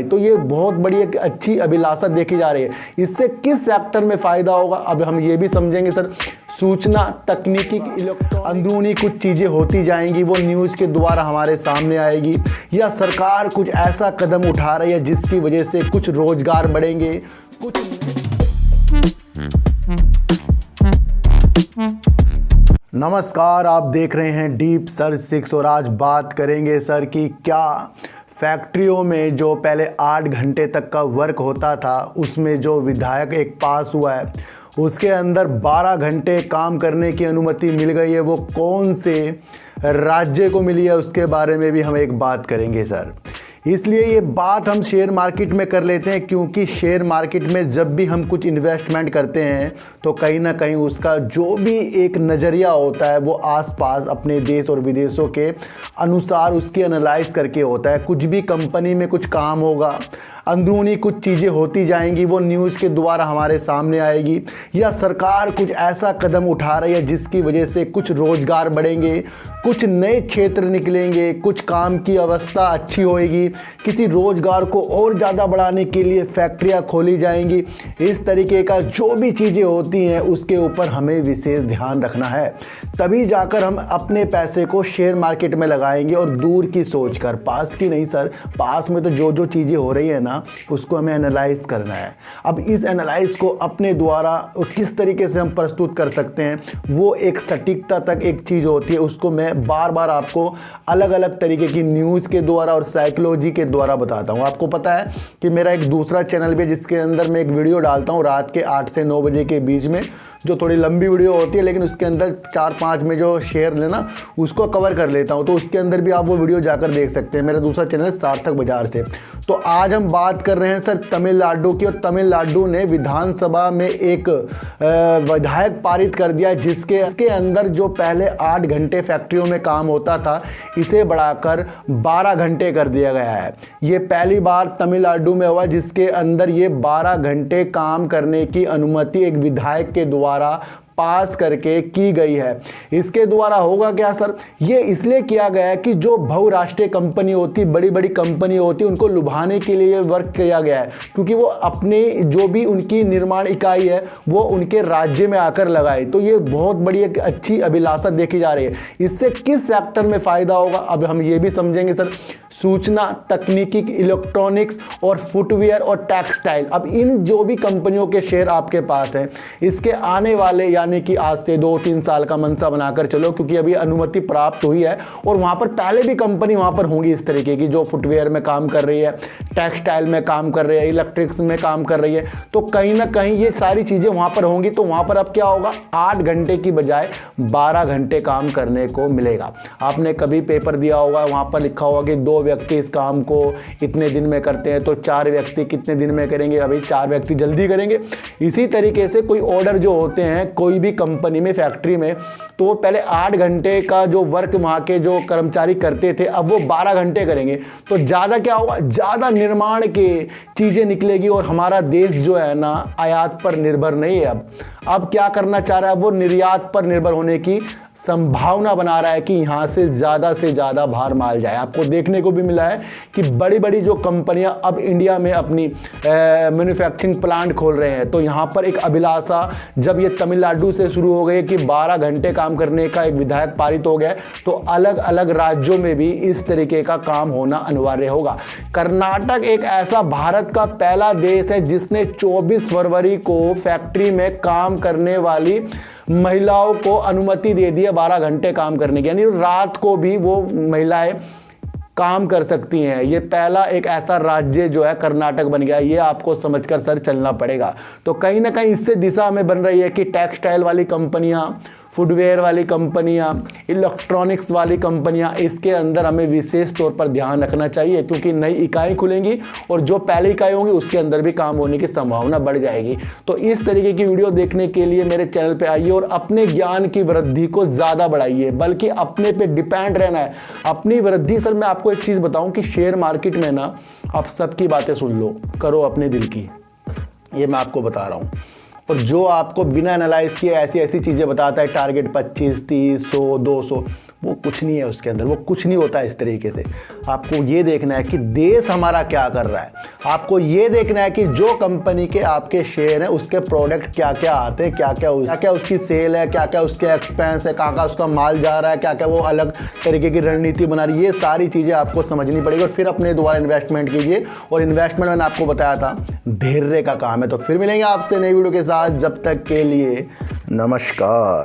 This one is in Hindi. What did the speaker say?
तो ये बहुत बड़ी एक अच्छी अभिलाषा देखी जा रही है। इससे किस सेक्टर में फायदा होगा अब हम ये भी समझेंगे सर। सूचना तकनीकी, इलेक्ट्रॉनिक, अंदरूनी कुछ चीजें होती जाएंगी, वो न्यूज के द्वारा हमारे सामने आएगी, या सरकार कुछ ऐसा कदम उठा रही है जिसकी वजह से कुछ रोजगार बढ़ेंगे, कुछ। नमस्कार, आप देख रहे हैं डीप सर 6 और आज बात करेंगे सर कि क्या फैक्ट्रियों में जो पहले 8 घंटे तक का वर्क होता था उसमें जो विधायक एक पास हुआ है उसके अंदर 12 घंटे काम करने की अनुमति मिल गई है, वो कौन से राज्य को मिली है उसके बारे में भी हम एक बात करेंगे सर। इसलिए ये बात हम शेयर मार्केट में कर लेते हैं, क्योंकि शेयर मार्केट में जब भी हम कुछ इन्वेस्टमेंट करते हैं तो कहीं ना कहीं उसका जो भी एक नज़रिया होता है वो आसपास अपने देश और विदेशों के अनुसार उसकी एनालाइज करके होता है। कुछ भी कंपनी में कुछ काम होगा, अंदरूनी कुछ चीज़ें होती जाएंगी, वो न्यूज़ के द्वारा हमारे सामने आएगी, या सरकार कुछ ऐसा कदम उठा रही है जिसकी वजह से कुछ रोजगार बढ़ेंगे, कुछ नए क्षेत्र निकलेंगे, कुछ काम की अवस्था अच्छी होएगी, किसी रोजगार को और ज़्यादा बढ़ाने के लिए फैक्ट्रियां खोली जाएंगी। इस तरीके का जो भी चीज़ें होती हैं उसके ऊपर हमें विशेष ध्यान रखना है, तभी जाकर हम अपने पैसे को शेयर मार्केट में लगाएंगे और दूर की सोच कर, पास की नहीं सर। पास में तो जो चीज़ें हो रही है ना उसको हमें एनालाइज करना है। अब इस एनालाइज को अपने द्वारा किस तरीके से हम प्रस्तुत कर सकते हैं, वो एक सटीकता तक एक चीज़ होती है, उसको मैं बार बार आपको अलग अलग तरीके की न्यूज़ के द्वारा और साइकोलॉजी के द्वारा बताता हूँ। आपको पता है कि मेरा एक दूसरा चैनल भी है जिसके अंदर मैं एक वीडियो डालता हूँ रात के 8 से 9 बजे के बीच में, जो थोड़ी लंबी वीडियो होती है लेकिन उसके अंदर 4-5 में जो शेयर लेना उसको कवर कर लेता हूँ, तो उसके अंदर भी आप वो वीडियो जाकर देख सकते हैं। मेरा दूसरा चैनल सार्थक बाजार से। तो आज हम बात कर रहे हैं सर तमिलनाडु की, और तमिलनाडु ने विधानसभा में एक विधायक पारित कर दिया जिसके अंदर जो पहले 8 घंटे फैक्ट्रियों में काम होता था इसे बढ़ाकर 12 घंटे कर दिया गया है। ये पहली बार तमिलनाडु में हुआ जिसके अंदर ये 12 घंटे काम करने की अनुमति एक विधायक के द्वारा पास करके की गई है। इसके द्वारा होगा क्या सर, ये इसलिए किया गया है कि जो बहुराष्ट्रीय कंपनी होती, बड़ी बड़ी कंपनी होती, उनको लुभाने के लिए वर्क किया गया है, क्योंकि वो अपने जो भी उनकी निर्माण इकाई है वो उनके राज्य में आकर लगाए। तो ये बहुत बड़ी एक अच्छी अभिलाषा देखी जा रही है। इससे किस सेक्टर में फायदा होगा अब हम ये भी समझेंगे सर। सूचना तकनीकी, इलेक्ट्रॉनिक्स और फुटवेयर और टेक्सटाइल, अब इन जो भी कंपनियों के शेयर आपके पास हैं इसके आने वाले, यानी कि आज से 2-3 साल का मंशा बनाकर चलो, क्योंकि अभी अनुमति प्राप्त हुई है और वहां पर पहले भी कंपनी वहां पर होंगी इस तरीके की जो फुटवेयर में काम कर रही है, टेक्सटाइल में काम कर रही है, इलेक्ट्रिक्स में काम कर रही है। तो कहीं ना कहीं ये सारी चीजें वहां पर होंगी। तो वहां पर अब क्या होगा, 8 घंटे की बजाय 12 घंटे काम करने को मिलेगा। आपने कभी पेपर दिया होगा, वहां पर लिखा होगा कि 2 व्यक्ति इस काम को इतने दिन में करते हैं, तो 4 व्यक्ति कितने दिन में करेंगे, अभी 4 व्यक्ति जल्दी करेंगे। इसी तरीके से कोई ऑर्डर जो होते हैं कोई भी कंपनी में, फैक्ट्री में, तो वो पहले 8 घंटे का जो वर्क वहां के जो कर्मचारी करते थे अब वो 12 घंटे करेंगे। तो ज्यादा क्या होगा, ज्यादा निर्माण के चीजें निकलेगी और हमारा देश जो है ना आयात पर निर्भर नहीं है। अब क्या करना चाह रहा है, वो निर्यात पर निर्भर होने की संभावना बना रहा है कि यहां से ज्यादा बाहर माल जाए। आपको देखने को भी मिला है कि बड़ी बड़ी जो कंपनियां अब इंडिया में अपनी मैन्युफैक्चरिंग प्लांट खोल रहे हैं। तो यहां पर एक अभिलाषा जब ये तमिलनाडु से शुरू हो गई कि 12 घंटे काम करने का एक विधायक पारित हो गया, तो अलग अलग राज्यों में भी इस तरीके का काम होना अनिवार्य होगा। कर्नाटक एक ऐसा भारत का पहला देश है जिसने 24 फरवरी को फैक्ट्री में काम करने वाली महिलाओं को अनुमति दे दी है 12 घंटे काम करने की, यानी रात को भी वो महिलाएं काम कर सकती हैं। ये पहला एक ऐसा राज्य जो है कर्नाटक बन गया। ये आपको समझकर सर चलना पड़ेगा। तो कहीं ना कहीं इससे दिशा में बन रही है कि टेक्सटाइल वाली कंपनियां, फुटवेयर वाली कंपनियां, इलेक्ट्रॉनिक्स वाली कंपनियां, इसके अंदर हमें विशेष तौर पर ध्यान रखना चाहिए, क्योंकि नई इकाई खुलेंगी और जो पहले इकाई होंगी उसके अंदर भी काम होने की संभावना बढ़ जाएगी। तो इस तरीके की वीडियो देखने के लिए मेरे चैनल पे आइए और अपने ज्ञान की वृद्धि को ज़्यादा बढ़ाइए, बल्कि अपने पे डिपेंड रहना है। अपनी वृद्धि सर, मैं आपको एक चीज़ बताऊँ कि शेयर मार्केट में ना आप सबकी बातें सुन लो, करो अपने दिल की, ये मैं आपको बता रहा हूँ। और जो आपको बिना एनालाइज किए ऐसी ऐसी चीज़ें बताता है, टारगेट 25, 30, 100, 200, वो कुछ नहीं है उसके अंदर, वो कुछ नहीं होता इस तरीके से। आपको ये देखना है कि देश हमारा क्या कर रहा है, आपको ये देखना है कि जो कंपनी के आपके शेयर हैं उसके प्रोडक्ट क्या क्या आते हैं, क्या क्या उसकी सेल है, क्या क्या उसके एक्सपेंस है, कहाँ उसका माल जा रहा है, क्या क्या वो अलग तरीके की रणनीति बना रही है। ये सारी चीज़ें आपको समझनी पड़ेगी और फिर अपने द्वारा इन्वेस्टमेंट कीजिए। और इन्वेस्टमेंट मैंने आपको बताया था धैर्य का काम है। तो फिर मिलेंगे आपसे नई वीडियो के साथ, जब तक के लिए नमस्कार।